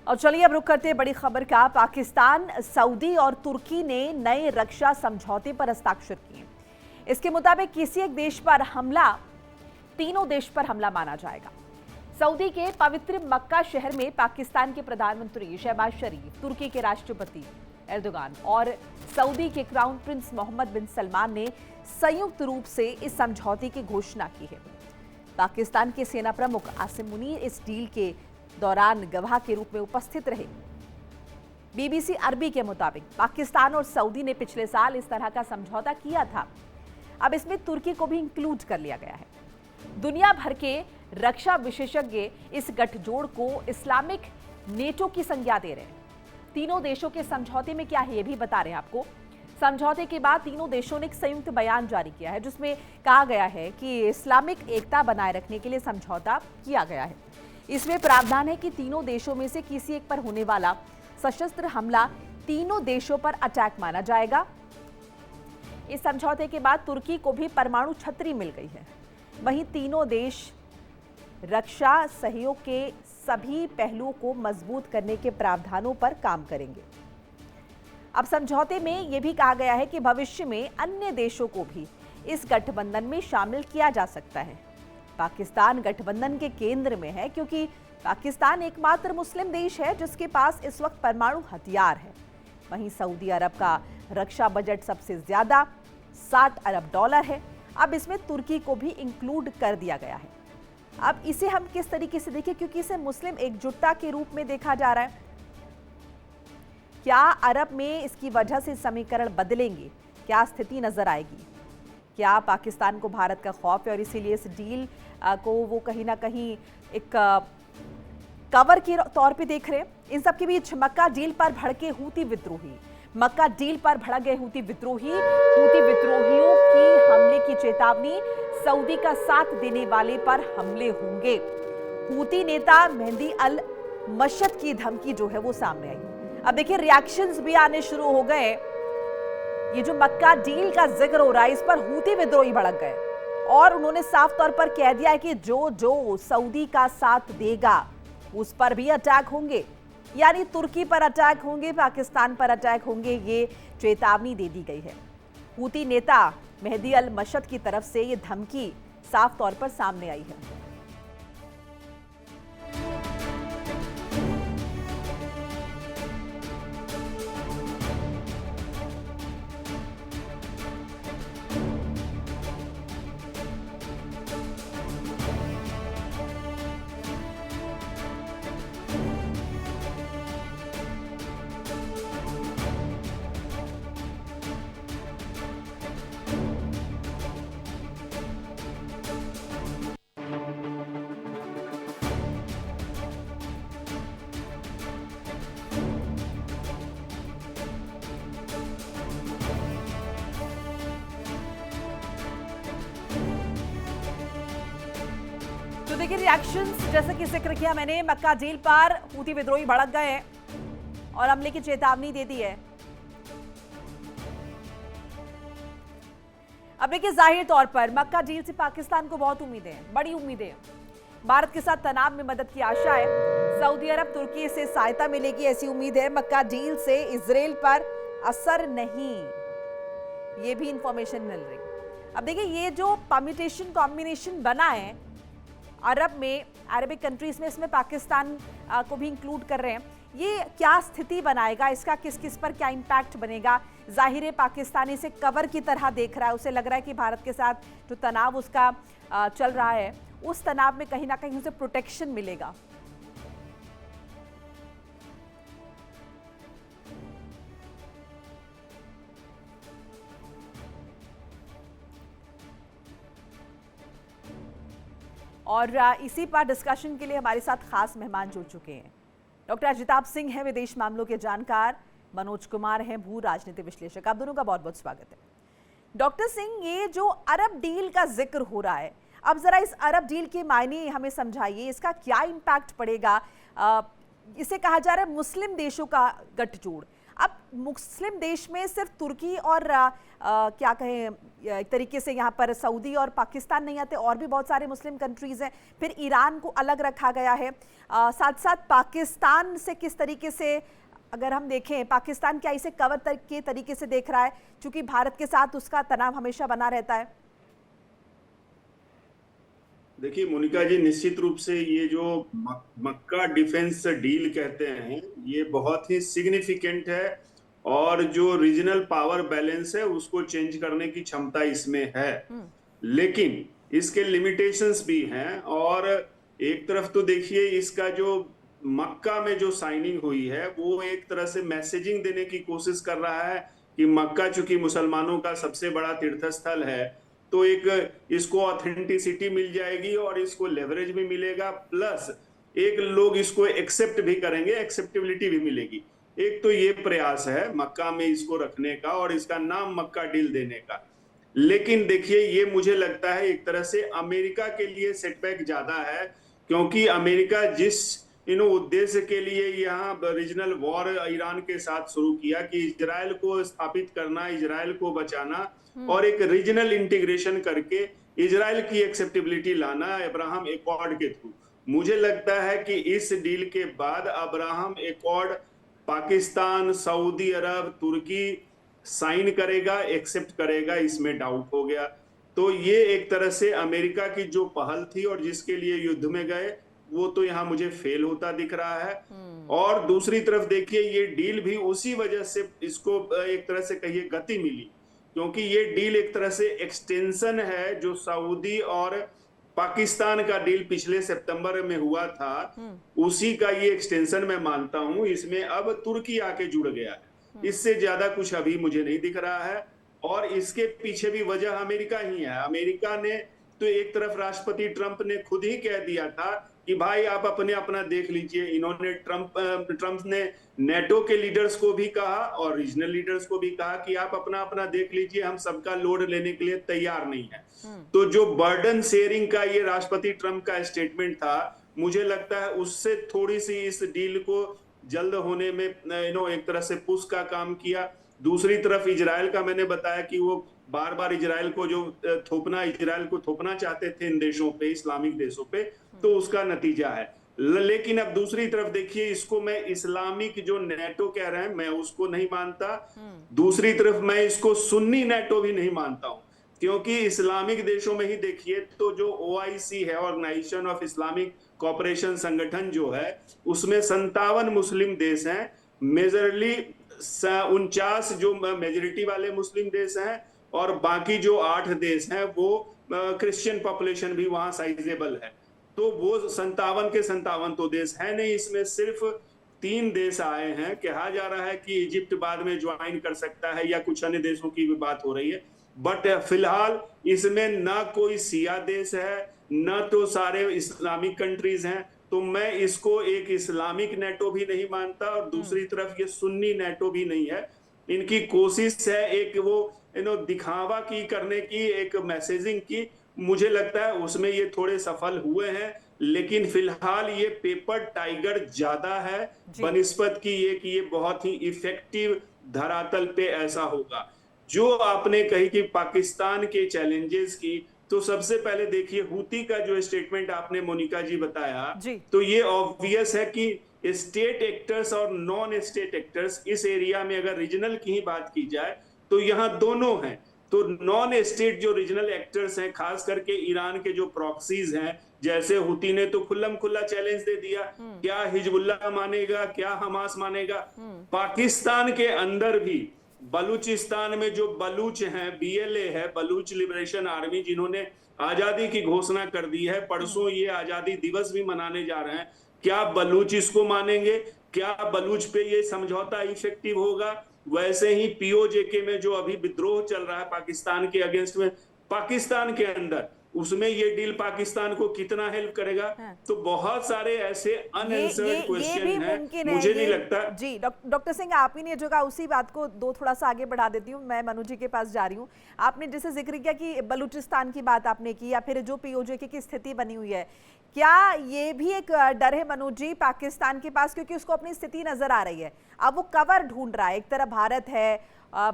और चलिए अब रुक करते हैं बड़ी खबर का। पाकिस्तान, सऊदी और तुर्की ने नए रक्षा समझौते पर हस्ताक्षर किए। इसके मुताबिक किसी एक देश पर हमला तीनों देश पर हमला माना जाएगा। सऊदी के पवित्र मक्का शहर में पाकिस्तान के प्रधानमंत्री शहबाज शरीफ, तुर्की के राष्ट्रपति एर्दोगान और सऊदी के क्राउन प्रिंस मोहम्मद बिन सलमान ने संयुक्त रूप से इस समझौते की घोषणा की है। पाकिस्तान के सेना प्रमुख आसिम मुनीर इस डील के दौरान गवाह के रूप में उपस्थित रहे। बीबीसी अरबी के मुताबिक पाकिस्तान और सऊदी ने पिछले साल इस तरह का समझौता किया था। अब इसमें तुर्की को भी इंक्लूड कर लिया गया है। दुनिया भर के रक्षा विशेषज्ञ इस गठजोड़ को इस्लामिक नेटो की संज्ञा दे रहे हैं। तीनों देशों के समझौते में क्या है ये भी बता रहे हैं आपको। समझौते के बाद तीनों देशों ने एक संयुक्त बयान जारी किया है जिसमें कहा गया है कि इस्लामिक एकता बनाए रखने के लिए समझौता किया गया है। इसमें प्रावधान है कि तीनों देशों में से किसी एक पर होने वाला सशस्त्र हमला तीनों देशों पर अटैक माना जाएगा। इस समझौते के बाद तुर्की को भी परमाणु छतरी मिल गई है। वहीं तीनों देश रक्षा सहयोग के सभी पहलुओं को मजबूत करने के प्रावधानों पर काम करेंगे। अब समझौते में यह भी कहा गया है कि भविष्य में अन्य देशों को भी इस गठबंधन में शामिल किया जा सकता है। पाकिस्तान गठबंधन के केंद्र में है क्योंकि पाकिस्तान एकमात्र मुस्लिम देश है जिसके पास इस वक्त परमाणु हथियार है। वहीं सऊदी अरब का रक्षा बजट सबसे ज्यादा $60 अरब है। अब इसमें तुर्की को भी इंक्लूड कर दिया गया है। अब इसे हम किस तरीके से देखें, क्योंकि इसे मुस्लिम एकजुटता के रूप में देखा जा रहा है। क्या अरब में इसकी वजह से समीकरण बदलेंगे? क्या स्थिति नजर आएगी? क्या पाकिस्तान को भारत का खौफ है और इसीलिए इस डील को वो कहीं ना कहीं एक कवर के तौर पे देख रहे हैं? इन सब के बीच मक्का डील पर भड़के हूती विद्रोही, मक्का डील पर भड़क गए हूती विद्रोहियों की हमले की चेतावनी। सऊदी का साथ देने वाले पर हमले होंगे। हूती नेता मेहदी अल मशद की धमकी जो है वो सामने आई। अब देखिए रिएक्शंस भी आने शुरू हो गए। ये जो मक्का डील का जिक्र हो रहा है इस पर हूती विद्रोही भड़क गए और उन्होंने साफ तौर पर कह दिया है कि जो सऊदी का साथ देगा उस पर भी अटैक होंगे, यानी तुर्की पर अटैक होंगे, पाकिस्तान पर अटैक होंगे। ये चेतावनी दे दी गई है। हूती नेता मेहदी अल मशद की तरफ से ये धमकी साफ तौर पर सामने आई है। तो देखिए रिएक्शंस जैसे कि जिक्र किया मैंने, मक्का डील पर हूती विद्रोही भड़क गए हैं और हमले की चेतावनी दे दी है। अब देखिए जाहिर तौर पर मक्का डील से पाकिस्तान को बहुत उम्मीदें हैं, बड़ी उम्मीदें हैं। भारत के साथ तनाव में मदद की आशा है। सऊदी अरब तुर्की से सहायता मिलेगी ऐसी उम्मीद है। मक्का डील से इजराइल पर असर नहीं, ये भी इंफॉर्मेशन मिल रही। अब देखिए ये जो परम्यूटेशन कॉम्बिनेशन बना है अरब में, अरबिक कंट्रीज में, इसमें पाकिस्तान को भी इंक्लूड कर रहे हैं। ये क्या स्थिति बनाएगा, इसका किस किस पर क्या इंपैक्ट बनेगा? जाहिर है पाकिस्तान इसे कवर की तरह देख रहा है। उसे लग रहा है कि भारत के साथ जो तनाव उसका चल रहा है उस तनाव में कहीं ना कहीं उसे प्रोटेक्शन मिलेगा। और इसी पर डिस्कशन के लिए हमारे साथ खास मेहमान जुड़ चुके हैं। डॉक्टर अजिताभ सिंह हैं, विदेश मामलों के जानकार। मनोज कुमार हैं, भू राजनीति विश्लेषक। आप दोनों का बहुत बहुत स्वागत है। डॉक्टर सिंह, ये जो अरब डील का जिक्र हो रहा है, अब जरा इस अरब डील के मायने हमें समझाइए, इसका क्या इम्पैक्ट पड़ेगा? इसे कहा जा रहा है मुस्लिम देशों का गठजोड़। अब मुस्लिम देश में सिर्फ तुर्की और क्या कहें, एक तरीके से यहाँ पर सऊदी और पाकिस्तान नहीं आते, और भी बहुत सारे मुस्लिम कंट्रीज हैं। फिर ईरान को अलग रखा गया है। साथ साथ पाकिस्तान से किस तरीके से अगर हम देखें, पाकिस्तान क्या इसे कवर के तरीके से देख रहा है, क्योंकि भारत के साथ उसका तनाव हमेशा बना रहता है? देखिए मोनिका जी, निश्चित रूप से ये जो मक्का डिफेंस डील कहते हैं, ये बहुत ही सिग्निफिकेंट है और जो रीजनल पावर बैलेंस है उसको चेंज करने की क्षमता इसमें है। लेकिन इसके लिमिटेशंस भी हैं। और एक तरफ तो देखिए, इसका जो मक्का में जो साइनिंग हुई है वो एक तरह से मैसेजिंग देने की कोशिश कर रहा है कि मक्का चूंकि मुसलमानों का सबसे बड़ा तीर्थस्थल है, तो एक इसको ऑथेंटिसिटी मिल जाएगी और इसको लेवरेज भी मिलेगा, प्लस एक लोग इसको एक्सेप्ट भी करेंगे, एक्सेप्टेबिलिटी भी मिलेगी। एक तो ये प्रयास है मक्का में इसको रखने का और इसका नाम मक्का डील देने का। लेकिन देखिए, ये मुझे लगता है एक तरह से अमेरिका के लिए सेटबैक ज्यादा है, क्योंकि अमेरिका जिस उद्देश्य के लिए यहाँ रीजनल वॉर ईरान के साथ शुरू किया कि इजराइल को स्थापित करना, इजराइल को बचाना और एक रीजनल इंटीग्रेशन करके इजराइल की एक्सेप्टेबिलिटी लाना अब्राहम एकॉर्ड के थ्रू, मुझे लगता है कि इस डील के बाद अब्राहम एकॉर्ड पाकिस्तान, सऊदी अरब, तुर्की साइन करेगा, एक्सेप्ट करेगा, इसमें डाउट हो गया। तो ये एक तरह से अमेरिका की जो पहल थी और जिसके लिए युद्ध में गए, वो तो यहाँ मुझे फेल होता दिख रहा है। और दूसरी तरफ देखिए, ये डील भी उसी वजह से इसको एक तरह से कहिए गति मिली, क्योंकि ये डील एक तरह से एक्सटेंशन है जो सऊदी और पाकिस्तान का डील पिछले सितंबर में हुआ था, उसी का ये एक्सटेंशन मैं मानता हूं। इसमें अब तुर्की आके जुड़ गया है, इससे ज्यादा कुछ अभी मुझे नहीं दिख रहा है। और इसके पीछे भी वजह अमेरिका ही है। अमेरिका ने तो एक तरफ राष्ट्रपति ट्रंप ने खुद ही कह दिया था कि भाई आप अपने अपना देख लीजिए। इन्होंने ट्रंप ने नेटो के लीडर्स को भी कहा और रीजनल लीडर्स को भी कहा कि आप अपना अपना देख लीजिए, हम सबका लोड लेने के लिए तैयार नहीं है। तो जो बर्डन शेयरिंग का ये राष्ट्रपति ट्रंप का स्टेटमेंट था, मुझे लगता है उससे थोड़ी सी इस डील को जल्द होने में एक तरह से पुश का काम किया। दूसरी तरफ इजराइल का मैंने बताया कि वो बार बार इजराइल को थोपना चाहते थे इन देशों पे, इस्लामिक देशों पे, तो उसका नतीजा है। लेकिन अब दूसरी तरफ देखिए, इसको मैं इस्लामिक जो नेटो कह रहे हैं मैं उसको नहीं मानता। दूसरी तरफ मैं इसको सुन्नी नेटो भी नहीं मानता हूं, क्योंकि इस्लामिक देशों में ही देखिए तो जो OIC है, ऑर्गेनाइजेशन ऑफ इस्लामिक कॉपरेशन संगठन जो है, उसमें 57 मुस्लिम देश हैं। मेजरली 49 जो मेजोरिटी वाले मुस्लिम देश हैं और बाकी जो 8 देश हैं वो क्रिश्चियन पॉपुलेशन भी वहां साइजेबल है। तो वो 57 के 57 तो देश है नहीं, इसमें सिर्फ 3 देश आए हैं। कहा जा रहा है कि इजिप्ट बाद में ज्वाइन कर सकता है या कुछ अन्य देशों की भी बात हो रही है, बट फिलहाल इसमें ना कोई शिया देश है, ना तो सारे इस्लामिक कंट्रीज हैं। तो मैं इसको एक इस्लामिक नेटो भी नहीं मानता और दूसरी तरफ ये सुन्नी नेटो भी नहीं है। इनकी कोशिश है एक वो दिखावा की करने की, एक मैसेजिंग की। मुझे लगता है उसमें ये थोड़े सफल हुए हैं, लेकिन फिलहाल ये पेपर टाइगर ज्यादा है बनिस्बत की ये कि ये बहुत ही इफेक्टिव धरातल पे ऐसा होगा। जो आपने कही कि पाकिस्तान के चैलेंजेस की, तो सबसे पहले देखिए हूती का जो स्टेटमेंट आपने मोनिका जी बताया, तो ये ऑब्वियस है कि स्टेट एक्टर्स और नॉन स्टेट एक्टर्स इस एरिया में, अगर रीजनल की ही बात की जाए तो यहाँ दोनों हैं। तो नॉन स्टेट जो रीजनल एक्टर्स हैं, खास करके ईरान के जो प्रॉक्सीज हैं, जैसे हुती ने तो खुल्लम खुल्ला चैलेंज दे दिया, क्या हिजबुल्लाह मानेगा, क्या हमास मानेगा। पाकिस्तान के अंदर भी बलूचिस्तान में जो बलूच हैं, BLA है, बलूच लिबरेशन आर्मी, जिन्होंने आजादी की घोषणा कर दी है, परसों ये आजादी दिवस भी मनाने जा रहे हैं, क्या बलूच इसको मानेंगे? क्या बलूच पे ये समझौता इफेक्टिव होगा? वैसे ही POJK में जो अभी विद्रोह चल रहा है पाकिस्तान के अगेंस्ट में, पाकिस्तान के अंदर, उसमें ये डील पाकिस्तान को कितना हेल्प करेगा? तो बहुत सारे ऐसे अनआंसर्ड क्वेश्चन हैं, मुझे नहीं लगता। जी डॉक्टर सिंह, आप ही ने जो कहा उसी बात को दो थोड़ा सा आगे बढ़ा देती हूँ, मैं मनु जी के पास जा रही हूँ। आपने जैसे जिक्र किया कि बलूचिस्तान की बात आपने की, या फिर जो POJK की स्थिति बनी हुई है, क्या ये भी एक डर है मनोज जी पाकिस्तान के पास, क्योंकि उसको अपनी स्थिति नजर आ रही है, अब वो कवर ढूंढ रहा है। एक तरफ भारत है,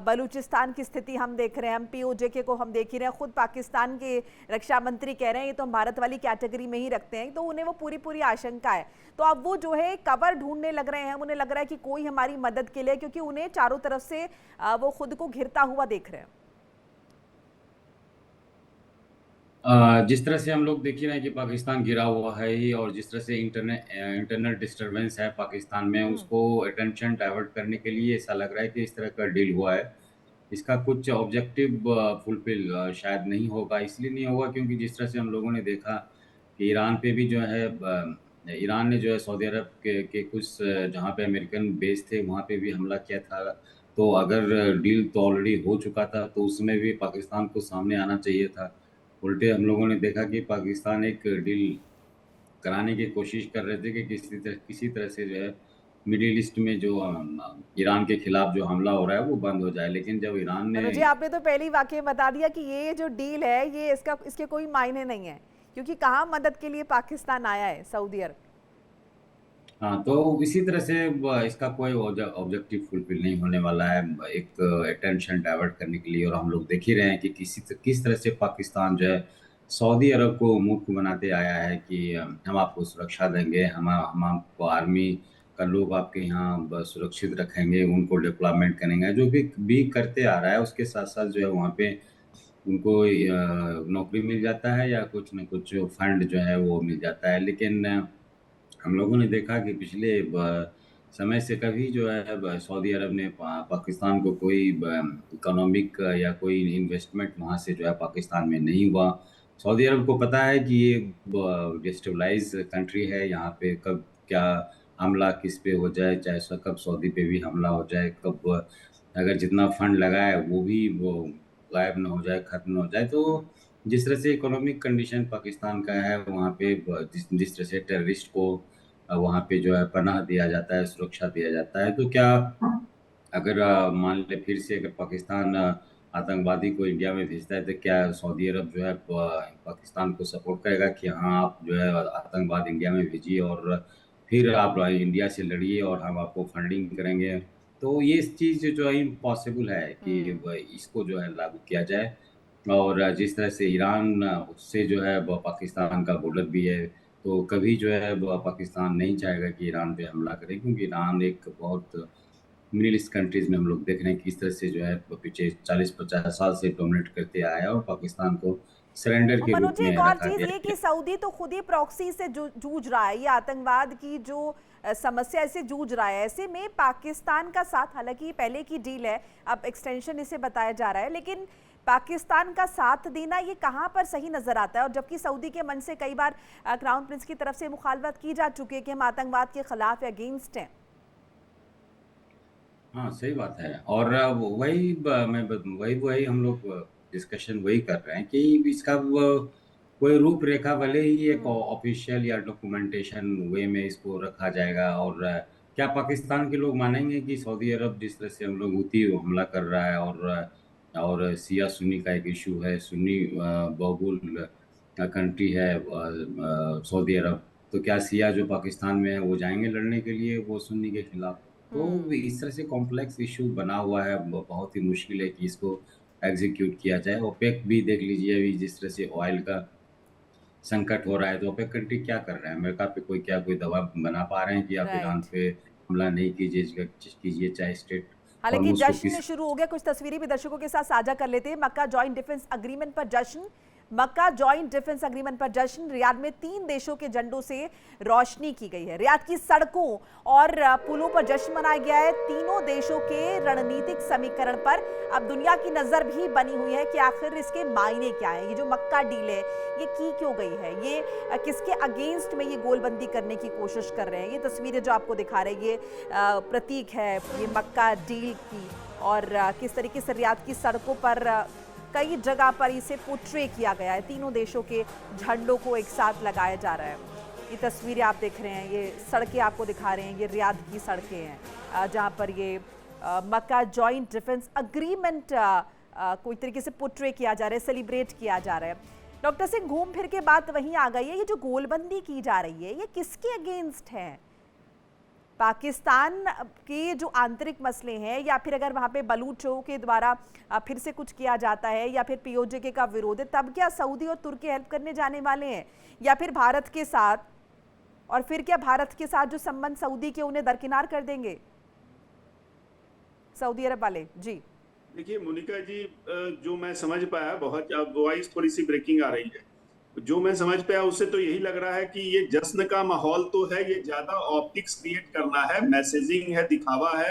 बलूचिस्तान की स्थिति हम देख रहे हैं, हम पीओजे को हम देख ही रहे हैं, खुद पाकिस्तान के रक्षा मंत्री कह रहे हैं ये तो हम भारत वाली कैटेगरी में ही रखते हैं, तो उन्हें वो पूरी पूरी आशंका है। तो अब वो जो है कवर ढूंढने लग रहे हैं, उन्हें लग रहा है कि कोई हमारी मदद के लिए, क्योंकि उन्हें चारों तरफ से वो खुद को घिरता हुआ देख रहे हैं। जिस तरह से हम लोग देख ही रहे हैं कि पाकिस्तान गिरा हुआ है ही, और जिस तरह से इंटरनल डिस्टरबेंस है पाकिस्तान में, उसको अटेंशन डाइवर्ट करने के लिए ऐसा लग रहा है कि इस तरह का डील हुआ है। इसका कुछ ऑब्जेक्टिव फुलफिल शायद नहीं होगा। इसलिए नहीं होगा क्योंकि जिस तरह से हम लोगों ने देखा कि ईरान पे भी जो है ईरान ने जो है सऊदी अरब के कुछ जहाँ पे अमेरिकन बेस थे वहाँ पे भी हमला किया था। तो अगर डील तो ऑलरेडी हो चुका था तो उसमें भी पाकिस्तान को सामने आना चाहिए था। उल्टे हम लोगों ने देखा कि पाकिस्तान एक डील कराने की कोशिश कर रहे थे कि किसी तरह से जो है मिडिल ईस्ट में जो ईरान के खिलाफ जो हमला हो रहा है वो बंद हो जाए। लेकिन जब ईरान ने मनोज जी आपने तो पहले ही वाकई बता दिया कि ये जो डील है ये इसके कोई मायने नहीं है, क्योंकि कहाँ मदद के लिए पाकिस्तान आया है, सऊदी अरब। हाँ, तो इसी तरह से इसका कोई ऑब्जेक्टिव फुलफिल नहीं होने वाला है, एक अटेंशन डाइवर्ट करने के लिए। और हम लोग देख ही रहे हैं कि किस तरह से पाकिस्तान जो है सऊदी अरब को मूर्ख बनाते आया है कि हम आपको सुरक्षा देंगे, हम आपको आर्मी का लोग आपके यहाँ सुरक्षित रखेंगे, उनको डिप्लॉयमेंट करेंगे, जो भी करते आ रहा है। उसके साथ साथ जो है वहाँ पे उनको नौकरी मिल जाता है या कुछ न कुछ फंड जो है वो मिल जाता है। लेकिन हम लोगों ने देखा कि पिछले समय से कभी जो है सऊदी अरब ने पाकिस्तान को कोई इकोनॉमिक या कोई इन्वेस्टमेंट वहाँ से जो है पाकिस्तान में नहीं हुआ। सऊदी अरब को पता है कि ये डिस्टेबलाइज कंट्री है, यहाँ पे कब क्या हमला किस पे हो जाए, चाहे कब सऊदी पे भी हमला हो जाए, कब अगर जितना फंड लगा है वो गायब ना हो जाए, खत्म ना हो जाए। तो जिस तरह से इकोनॉमिक कंडीशन पाकिस्तान का है वहाँ पे जिस तरह से टेररिस्ट को वहाँ पे जो है पनाह दिया जाता है, सुरक्षा दिया जाता है, तो क्या अगर मान ले फिर से अगर पाकिस्तान आतंकवादी को इंडिया में भेजता है तो क्या सऊदी अरब जो है पाकिस्तान को सपोर्ट करेगा कि हाँ आप जो है आतंकवाद इंडिया में भेजिए और फिर आप इंडिया से लड़िए और हम आपको फंडिंग करेंगे। तो ये चीज़ जो है इम्पॉसिबल है कि इसको जो है लागू किया जाए। और जिस तरह से ईरान उससे जो है पाकिस्तान का बॉर्डर भी है, तो कभी जो है पाकिस्तान नहीं चाहेगा कि ईरान पे हमला करे, क्योंकि ईरान एक बहुत मिडिल ईस्ट कंट्रीज में हम लोग देख रहे हैं किस तरह से जो है पीछे 40-50 साल से डोमिनेट करते आया है और पाकिस्तान को सरेंडर और के मनोज रूप जी में एक और रखा चीज गया ये है। कि सऊदी तो खुद ही प्रॉक्सी से जूझ रहा है, ये आतंकवाद की जो समस्या से जूझ रहा है। ऐसे में पाकिस्तान का साथ, हालांकि पहले की डील है, अब एक्सटेंशन इसे बताया जा रहा है, लेकिन पाकिस्तान का साथ देना ये कहां पर सही नजर आता है? और जबकि सऊदी के मन से कई बार क्राउन प्रिंस की तरफ से मुखालफत की जा चुकी है कि हम आतंकवाद के खिलाफ या अगेंस्ट हैं। हाँ, सही बात है। और वही हम लोग डिस्कशन वही कर रहे हैं कि इसका कोई रूपरेखा भले ही एक ऑफिशियल या डॉक्यूमेंटेशन वे में इसको रखा जाएगा। और क्या पाकिस्तान के लोग मानेंगे कि सऊदी अरब जिस तरह से हम लोग हुती हमला कर रहा है और सिया सुन्नी का एक इशू है, सुन्नी बहुल कंट्री है सऊदी अरब, तो क्या सिया जो पाकिस्तान में है वो जाएंगे लड़ने के लिए वो सुन्नी के खिलाफ? तो इस तरह से कॉम्प्लेक्स इशू बना हुआ है, बहुत ही मुश्किल है कि इसको एग्जीक्यूट किया जाए। ओपेक भी देख लीजिए अभी जिस तरह से ऑयल का संकट हो रहा है, तो ओपेक कंट्री क्या कर रहे हैं? अमेरिका पे कोई दबाव बना पा रहे हैं कि आप ईरान राइट। पे हमला नहीं कीजिए चाहे स्टेट हालांकि फॉर्मोस को जश्न किस। शुरू हो गया, कुछ तस्वीरें भी दर्शकों के साथ साझा कर लेते हैं। मक्का जॉइंट डिफेंस अग्रीमेंट पर जश्न, मक्का जॉइंट डिफेंस अग्रीमेंट पर जश्न। रियाद में 3 देशों के झंडों से रोशनी की गई है। रियाद की सड़कों और पुलों पर जश्न मनाया गया है तीनों देशों के रणनीतिक समीकरण पर। अब दुनिया की नजर भी बनी हुई है कि आखिर इसके मायने क्या है। ये जो मक्का डील है ये की क्यों गई है, ये किसके अगेंस्ट में ये गोलबंदी करने की कोशिश कर रहे हैं। ये तस्वीरें जो आपको दिखा रहे हैं ये प्रतीक है ये मक्का डील की, और किस तरीके से रियाद की सड़कों पर कई जगह पर इसे पोर्ट्रे किया गया है। तीनों देशों के झंडों को एक साथ लगाया जा रहा है। ये तस्वीरें आप देख रहे हैं, ये सड़कें आपको दिखा रहे हैं, ये रियाद की सड़कें हैं जहां पर ये मक्का जॉइंट डिफेंस अग्रीमेंट कोई तरीके से पोर्ट्रे किया जा रहा है, सेलिब्रेट किया जा रहा है। डॉक्टर सिंह, घूम फिर के बात वहीं आ गई है, ये जो गोलबंदी की जा रही है ये किसके अगेंस्ट है? पाकिस्तान के जो आंतरिक मसले हैं, या फिर अगर वहां पे बलूचों के द्वारा फिर से कुछ किया जाता है, या फिर पीओजे का विरोध है, तब क्या सऊदी और तुर्की हेल्प करने जाने वाले हैं, या फिर भारत के साथ? और फिर क्या भारत के साथ जो संबंध सऊदी के उन्हें दरकिनार कर देंगे सऊदी अरब वाले? जी देखिए मोनिका जी, जो मैं समझ पाया, बहुत वॉइस थोड़ी सी ब्रेकिंग आ रही है, जो मैं समझ पाया उससे तो यही लग रहा है कि ये जश्न का माहौल तो है, ये ज्यादा ऑप्टिक्स क्रिएट करना है, मैसेजिंग है, दिखावा है,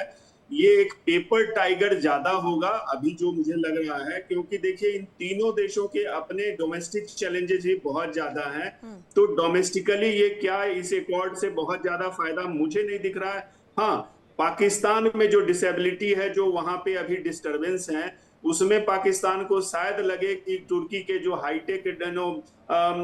ये एक पेपर टाइगर ज्यादा होगा अभी जो मुझे लग रहा है। क्योंकि देखिए इन तीनों देशों के अपने डोमेस्टिक चैलेंजेस भी बहुत ज्यादा हैं, तो डोमेस्टिकली ये क्या इस एकॉर्ड से बहुत ज्यादा फायदा मुझे नहीं दिख रहा है। हाँ, पाकिस्तान में जो डिसेबिलिटी है, जो वहां पे अभी डिस्टरबेंस है, उसमें पाकिस्तान को शायद लगे कि तुर्की के जो हाईटेक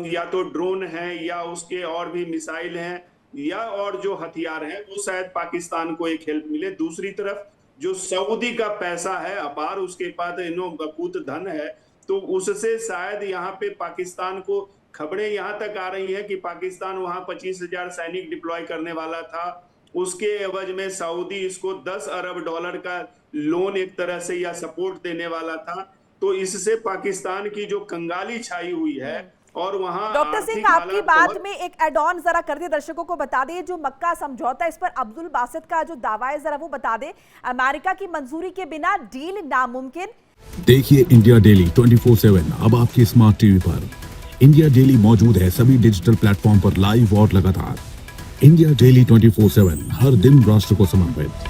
या तो ड्रोन हैं या उसके और भी मिसाइल हैं या और जो हथियार हैं, वो शायद पाकिस्तान को एक हेल्प मिले। दूसरी तरफ जो सऊदी का पैसा है अपार, उसके पास बकूत धन है, तो उससे शायद यहाँ पे पाकिस्तान को खबरें यहाँ तक आ रही हैं कि पाकिस्तान वहां 25,000 सैनिक डिप्लॉय करने वाला था, उसके एवज में सऊदी इसको $10 अरब का लोन एक तरह से या सपोर्ट देने वाला था। तो इससे पाकिस्तान की जो कंगाली छाई हुई है और वहां डॉक्टर सिंह, आपकी बात में एक एड ऑन जरा कर दे, दर्शकों को बता दे, जो मक्का समझौता इस पर अब्दुल बासित का जो दावा है जरा वो बता दे। अमेरिका की मंजूरी के बिना डील नामुमकिन। देखिए इंडिया डेली 24/7 अब आपके स्मार्ट टीवी पर। इंडिया डेली मौजूद है सभी डिजिटल प्लेटफॉर्म पर लाइव और लगातार। इंडिया डेली 24/7 हर दिन राष्ट्र को समर्पित।